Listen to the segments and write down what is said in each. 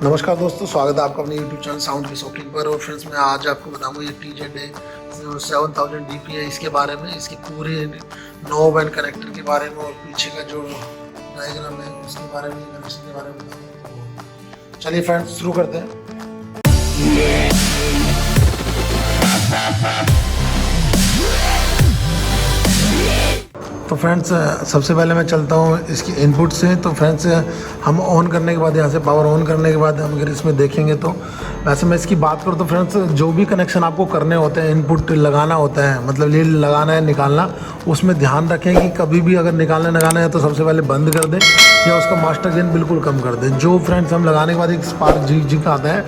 नमस्कार दोस्तों, स्वागत है आपका अपने YouTube चैनल साउंड की शॉकिंग पर। और फ्रेंड्स मैं आज आपको बताऊंगा ये TZ 7000 DP है, इसके बारे में, इसके पूरे नॉब एंड कनेक्टर के बारे में और पीछे का जो डायग्राम है उसके बारे में, कनेक्शन के बारे में बताऊंगा। चलिए फ्रेंड्स शुरू करते हैं। तो फ्रेंड्स सबसे पहले मैं चलता हूँ इसकी इनपुट से। तो फ्रेंड्स हम ऑन करने के बाद, यहाँ से पावर ऑन करने के बाद हम अगर इसमें देखेंगे तो वैसे मैं इसकी बात करूँ तो फ्रेंड्स जो भी कनेक्शन आपको करने होते हैं, इनपुट लगाना होता है, मतलब लीड लगाना है, निकालना, उसमें ध्यान रखें कि कभी भी अगर निकालना लगाना है तो सबसे पहले बंद कर दें या उसका मास्टर गेन बिल्कुल कम कर दें। जो फ्रेंड्स हम लगाने के बाद एक स्पार्क जी का आता है,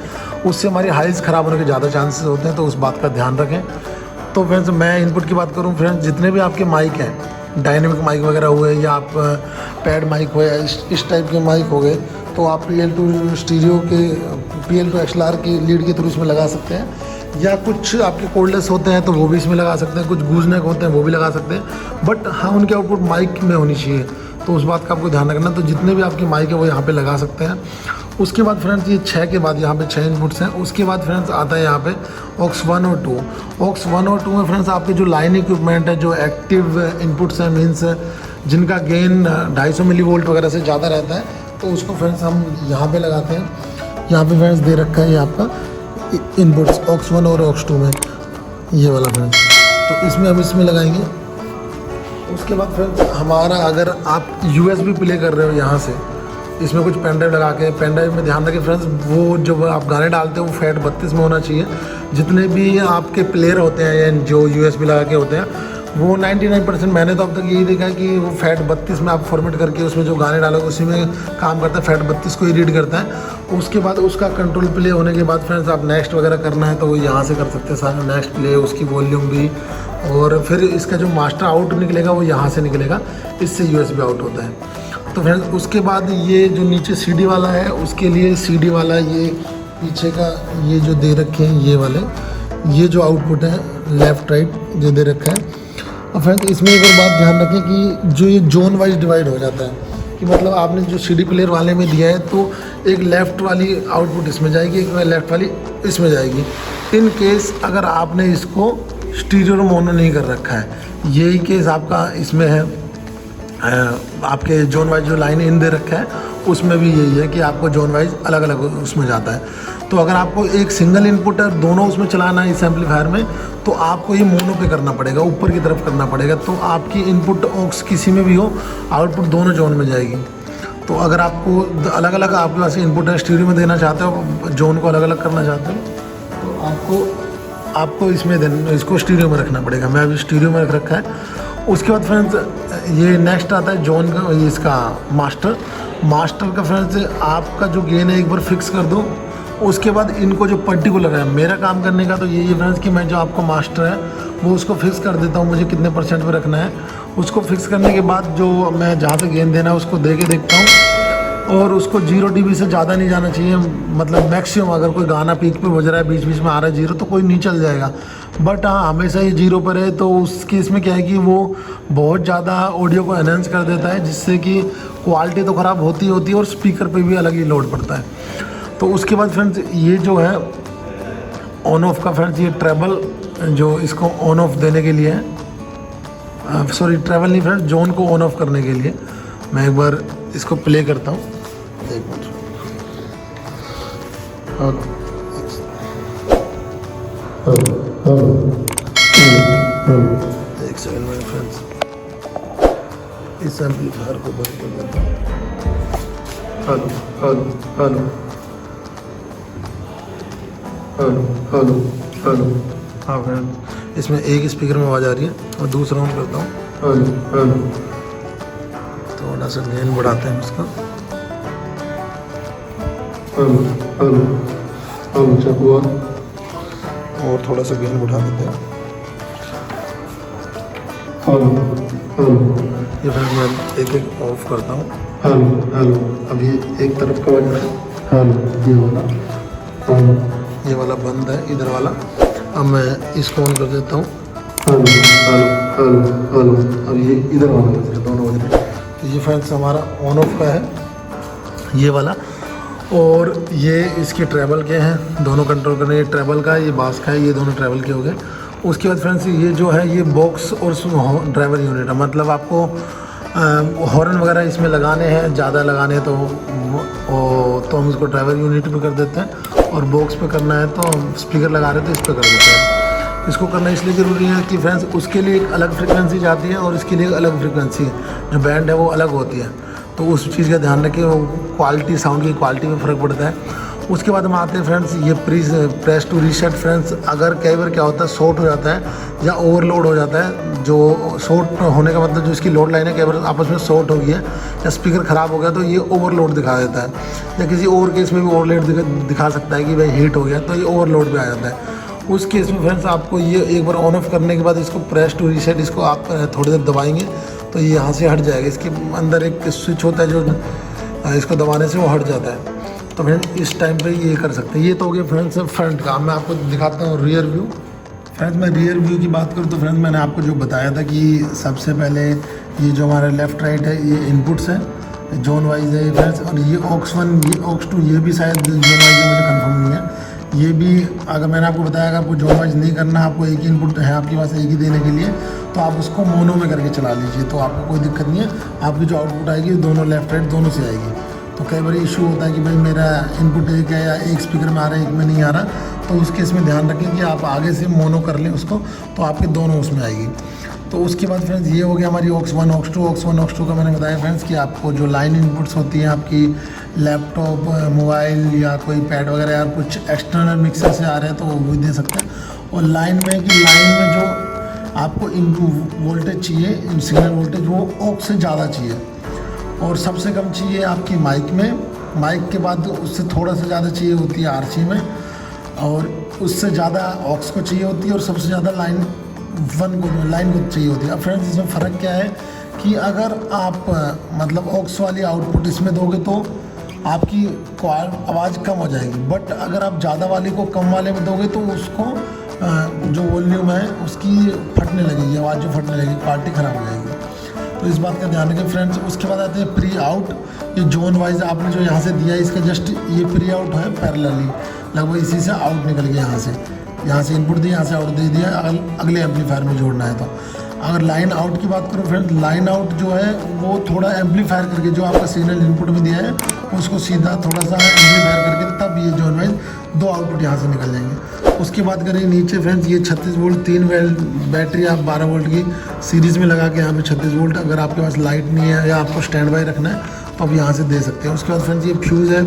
उससे हमारी हाइज ख़राब होने के ज़्यादा चांसेस होते हैं, तो उस बात का ध्यान रखें। तो फ्रेंड्स मैं इनपुट की बात करूँ, फ्रेंड्स जितने भी आपके माइक हैं, डायनेमिक माइक वगैरह हुए या आप पैड माइक हो या इस टाइप के माइक हो गए, तो आप PL2 स्टीरियो के PL2 XLR की लीड के थ्रू इसमें लगा सकते हैं, या कुछ आपके कोर्डलेस होते हैं तो वो भी इसमें लगा सकते हैं, कुछ गूजनेक होते हैं वो भी लगा सकते हैं, बट हाँ उनकी आउटपुट माइक में होनी चाहिए, तो उस बात का आपको ध्यान रखना। तो जितने भी आपके माइक है वो यहाँ पे लगा सकते हैं। उसके बाद फ्रेंड्स ये 6 के बाद यहाँ पे 6 इनपुट्स हैं। उसके बाद फ्रेंड्स आता है यहाँ पे ऑक्स 1 और 2। ऑक्स 1 और 2 में फ्रेंड्स आपके जो लाइन इक्विपमेंट है, जो एक्टिव इनपुट्स हैं, मीन्स जिनका गेन 250 मिली वोल्ट वगैरह से ज़्यादा रहता है, तो उसको फ्रेंड्स हम यहाँ पे लगाते हैं। यहाँ पे फ्रेंड्स दे रखा है ये आपका इनपुट्स ऑक्स 1 और ऑक्स 2 में, ये वाला फ्रेंड्स, तो इसमें हम इसमें लगाएंगे। उसके बाद फ्रेंड्स हमारा, अगर आप USB प्ले कर रहे हो यहाँ से, इसमें कुछ पेन ड्राइव लगा के, पेन ड्राइव में ध्यान रखें फ्रेंड्स, वो जो आप गाने डालते हो वो फैट 32 में होना चाहिए। जितने भी आपके प्लेयर होते हैं या जो USB लगा के होते हैं, वो 99% मैंने तो अब तक यही देखा है कि वो फैट 32 में आप फॉर्मेट करके उसमें जो गाने डालोगे उसी में काम करता है, फैट 32 को ही रीड करता है। उसके बाद उसका कंट्रोल प्ले होने के बाद फ्रेंड्स आप नेक्स्ट वगैरह करना है तो वो यहाँ से कर सकते हैं सारे, नेक्स्ट प्ले, उसकी वॉल्यूम भी, और फिर इसका जो मास्टर आउट निकलेगा वो यहाँ से निकलेगा, इससे USB आउट होता है। तो फ्रेंड्स उसके बाद ये जो नीचे CD वाला है, उसके लिए CD वाला ये पीछे का ये जो दे रखे हैं, ये वाले, ये जो आउटपुट है लेफ़्ट राइट जो दे रखा है। और फ्रेंड्स इसमें एक और बात ध्यान रखें कि जो ये जोन वाइज डिवाइड हो जाता है, कि मतलब आपने जो CD प्लेयर वाले में दिया है तो एक लेफ़्ट वाली आउटपुट इसमें जाएगी, एक लेफ़्ट वाली इसमें जाएगी। इन केस अगर आपने इसको स्टीरियो मोनो नहीं कर रखा है, यही केस आपका इसमें है, आपके जोन वाइज जो लाइन इन दे रखा है उसमें भी यही है कि आपको जोन वाइज अलग अलग उसमें जाता है। तो अगर आपको एक सिंगल इनपुट है, दोनों उसमें चलाना है इस एम्पलीफायर में, तो आपको ये मोनो पे करना पड़ेगा, ऊपर की तरफ करना पड़ेगा, तो आपकी इनपुट ऑक्स किसी में भी हो, आउटपुट दोनों जोन में जाएगी। तो अगर आपको अलग अलग आपके पास इनपुट है, स्टीरियो में देना चाहते हो, जोन को अलग अलग करना चाहते हो, तो आपको इसमें इसको स्टीरियो में रखना पड़ेगा। मैं अभी स्टीरियो में रख रखा है। उसके बाद फ्रेंड्स ये नेक्स्ट आता है जोन का, इसका मास्टर का फ्रेंड्स आपका जो गेन है एक बार फिक्स कर दो। उसके बाद इनको जो पर्टिकुलर है, मेरा काम करने का तो यही है फ्रेंड्स कि मैं जो आपको मास्टर है वो उसको फिक्स कर देता हूँ, मुझे कितने % पे रखना है। उसको फिक्स करने के बाद जो मैं जहाँ से गेन देना है उसको दे के देखता हूँ, और उसको 0 dB से ज़्यादा नहीं जाना चाहिए, मतलब मैक्सिमम अगर कोई गाना पीक पे बज रहा है, बीच बीच में आ रहा है 0, तो कोई नहीं चल जाएगा, बट हाँ हमेशा ये 0 पर है, तो उस केस में क्या है कि वो बहुत ज़्यादा ऑडियो को एनहेंस कर देता है, जिससे कि क्वालिटी तो ख़राब होती है और स्पीकर पे भी अलग ही लोड पड़ता है। तो उसके बाद फ्रेंड्स ये जो है ऑन ऑफ का, फ्रेंड्स ये ट्रेबल जो इसको ऑन ऑफ देने के लिए है, सॉरी ट्रेबल नहीं फ्रेंड्स, जोन को ऑन ऑफ करने के लिए मैं एक बार इसको प्ले करता हूँ, एक मिनट। एक सेकंड में फ्रेंड्स इस एम्पलीफायर को बंद कर देता हूँ। Hello hello hello hello hello hello, हाँ फ्रेंड्स इसमें एक स्पीकर में आवाज़ आ रही है और दूसरा ऑन करता हूँ। हेलो हेलो, थोड़ा सा गेन बढ़ाते हैं उसका। हेलो हेलो हेलो, चेक हुआ, और थोड़ा सा गेन बढ़ा देते हैं। हेलो हेलो, ये फिर मैं एक एक ऑफ करता हूँ। हेलो हेलो, अभी एक तरफ का बज रहा है, हेलो ये वाला, हेलो ये वाला बंद है, इधर वाला। अब मैं इसको ऑन कर देता हूँ। हेलो हेलो हेलो हेलो, अब ये इधर वाला बज रहा है, दोनों बज रहे हैं। तो ये फ्रेंड्स हमारा ऑन ऑफ का है ये वाला। और ये इसके ट्रैवल के हैं, दोनों कंट्रोल करने, ये ट्रैवल का है, ये बास का है, ये दोनों ट्रैवल के हो गए। उसके बाद फ्रेंड्स ये जो है ये बॉक्स और ड्राइवर यूनिट है, मतलब आपको हॉर्न वगैरह इसमें लगाने हैं, ज़्यादा लगाने तो हम इसको ड्राइवर यूनिट पे कर देते हैं, और बॉक्स पे करना है तो स्पीकर लगा रहे तो इस पर कर देते हैं। इसको करना इसलिए ज़रूरी है कि फ्रेंड्स उसके लिए एक अलग फ्रिक्वेंसी जाती है और इसके लिए एक अलग फ्रिक्वेंसी जो बैंड है वो अलग होती है, तो उस चीज़ का ध्यान रखें, वो क्वालिटी, साउंड की क्वालिटी में फ़र्क पड़ता है। उसके बाद हम आते हैं फ्रेंड्स ये प्रेस टू रीसेट। फ्रेंड्स अगर कई बार क्या होता है शॉर्ट हो जाता है या ओवरलोड हो जाता है, जो शॉर्ट होने का मतलब जो इसकी लोड लाइन है कई बार आपस में शॉर्ट हो गई है या स्पीकर ख़राब हो गया तो ये ओवरलोड दिखा देता है, या किसी और केस में भी ओवरलोड दिखा सकता है कि भाई हीट हो गया, तो ये ओवरलोड पे आ जाता है। उस केस में फ्रेंड्स आपको ये एक बार ऑन ऑफ करने के बाद इसको प्रेस टू रीसेट, इसको आप थोड़ी देर दबाएंगे तो ये यहाँ से हट जाएगा। इसके अंदर एक स्विच होता है जो इसको दबाने से वो हट जाता है, तो फ्रेंड्स इस टाइम पे ये कर सकते हैं। ये तो हो गया फ्रेंड्स फ्रंट का। मैं आपको दिखाता हूँ रियर व्यू। फ्रेंड्स मैं रियर व्यू की बात करूँ तो फ्रेंड्स मैंने आपको जो बताया था कि सबसे पहले ये जो हमारा लेफ़्ट राइट है ये इनपुट्स है, जोन वाइज है फ्रेंड्स, और ये ऑक्स 1 ये ऑक्स 2 ये भी शायद जोन वाइज है, मुझे कंफर्म नहीं है। ये भी अगर मैंने आपको बताया कि आपको जोन वाइज नहीं करना, आपको एक ही इनपुट है आपके पास एक ही देने के लिए, तो आप उसको मोनो में करके चला लीजिए, तो आपको कोई दिक्कत नहीं है। आपकी जो आउटपुट आएगी दोनों लेफ्ट राइट दोनों से आएगी। तो कई बार इशू होता है कि भाई मेरा इनपुट एक है या एक स्पीकर में आ रहा है एक में नहीं आ रहा, तो उस केस में ध्यान रखें कि आप आगे से मोनो कर लें उसको, तो आपके दोनों उसमें आएगी। तो उसके बाद फ्रेंड्स ये हो गया हमारी ऑक्स 1 ऑक्स 2। ऑक्स 1 ऑक्स 2 का मैंने बताया फ्रेंड्स कि आपको जो लाइन इनपुट्स होती हैं आपकी लैपटॉप, मोबाइल या कोई पैड वगैरह या कुछ एक्सटर्नल मिक्सर से आ रहे हैं तो वो भी दे सकते हैं। और लाइन में कि लाइन में जो आपको वोल्टेज चाहिए, सिग्नल वोल्टेज, वो ऑक्स से ज़्यादा चाहिए और सबसे कम चाहिए आपकी माइक में। माइक के बाद उससे थोड़ा सा ज़्यादा चाहिए होती है आरसी में, और उससे ज़्यादा ऑक्स को चाहिए होती है, और सबसे ज़्यादा लाइन को चाहिए होती है। अब फ्रेंड्स इसमें फ़र्क क्या है कि अगर आप मतलब ऑक्स वाली आउटपुट इसमें दोगे तो आपकी आवाज़ कम हो जाएगी, बट अगर आप ज़्यादा वाली को कम वाले में दोगे तो उसको जो वॉल्यूम है उसकी फटने लगेगी, आवाज़ जो फटने लगेगी, क्वालिटी ख़राब हो जाएगी। तो इस बात का ध्यान रखें फ्रेंड्स। उसके बाद आते हैं प्री आउट। ये जोन वाइज आपने जो यहाँ से दिया है इसका जस्ट ये प्री आउट है, पैरेलली लगभग इसी से आउट निकल गया, यहाँ से इनपुट दिया, यहाँ से आउट दे दिया, अगले एम्पलीफायर में जोड़ना है। तो अगर लाइन आउट की बात करूँ फ्रेंड्स, लाइन आउट जो है वो थोड़ा एम्पलीफायर करके जो आपका सिग्नल इनपुट में दिया है उसको सीधा थोड़ा सा एम्पलीफायर करके, तब ये जोन वाइज दो आउटपुट यहाँ से निकल जाएंगे। उसके बाद करें नीचे फ्रेंड्स, ये 36 वोल्ट 3 बैटरी आप 12 वोल्ट की सीरीज़ में लगा के यहाँ पे 36 वोल्ट, अगर आपके पास लाइट नहीं है या आपको स्टैंड बाई रखना है तो आप यहाँ से दे सकते हैं। उसके बाद फ्रेंड्स ये फ्यूज़ है,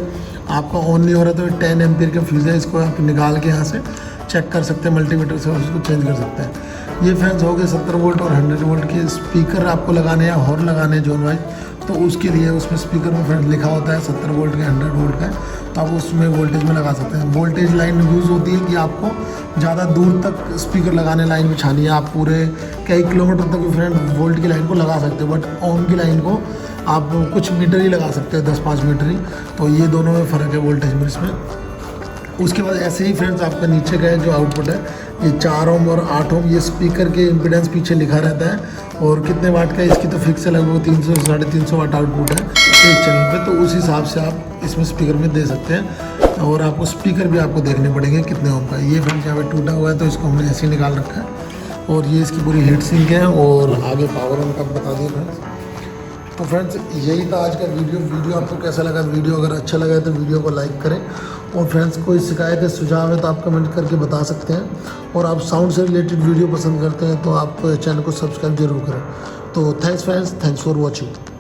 आपका ऑन नहीं हो रहा तो 10 एम्पीयर का फ्यूज़ है, इसको आप निकाल के यहाँ से चेक कर सकते हैं, मल्टीमीटर से उसको चेंज कर सकते हैं। ये फ्रेंड्स हो गए 70 वोल्ट और 100 वोल्ट के स्पीकर आपको लगाने हैं, हॉर्न लगाने हैं जोन वाइज, तो उसके लिए उसमें स्पीकर में फ्रेंड्स लिखा होता है 70 वोल्ट का 100 वोल्ट का, तो आप उसमें वोल्टेज में लगा सकते हैं। वोल्टेज लाइन यूज़ होती है कि आपको ज़्यादा दूर तक स्पीकर लगाने लाइन बिछानी है, आप पूरे कई किलोमीटर तक फ्रेंड वोल्ट की लाइन को लगा सकते हो, बट ऑन की लाइन को आप कुछ मीटर ही लगा सकते हैं, 10-5 मीटर ही। तो ये दोनों में फ़र्क है वोल्टेज में इसमें। उसके बाद ऐसे ही फ्रेंड्स आपका नीचे का जो आउटपुट है ये 4 ओम और 8 ओम, ये स्पीकर के इम्पीडेंस पीछे लिखा रहता है, और कितने वाट का है इसकी तो फिक्स है, लगभग 300-350 वाट आउटपुट है एक चैनल पे, तो उस हिसाब से आप इसमें स्पीकर में दे सकते हैं। और आपको स्पीकर भी आपको देखने पड़ेंगे कितने ओम का। ये फ्रेंड्स यहाँ पे टूटा हुआ है तो इसको हमने ऐसे ही निकाल रखा है, और ये इसकी पूरी हीट सिंक है, और आगे पावर ऑन का बता दिए फ्रेंड्स। तो फ्रेंड्स यही था आज का वीडियो आपको कैसा लगा? वीडियो अगर अच्छा लगा है तो वीडियो को लाइक करें, और फ्रेंड्स कोई शिकायत है सुझाव है तो आप कमेंट करके बता सकते हैं, और आप साउंड से रिलेटेड वीडियो पसंद करते हैं तो आप चैनल को सब्सक्राइब जरूर करें। तो thanks friends, thanks for watching.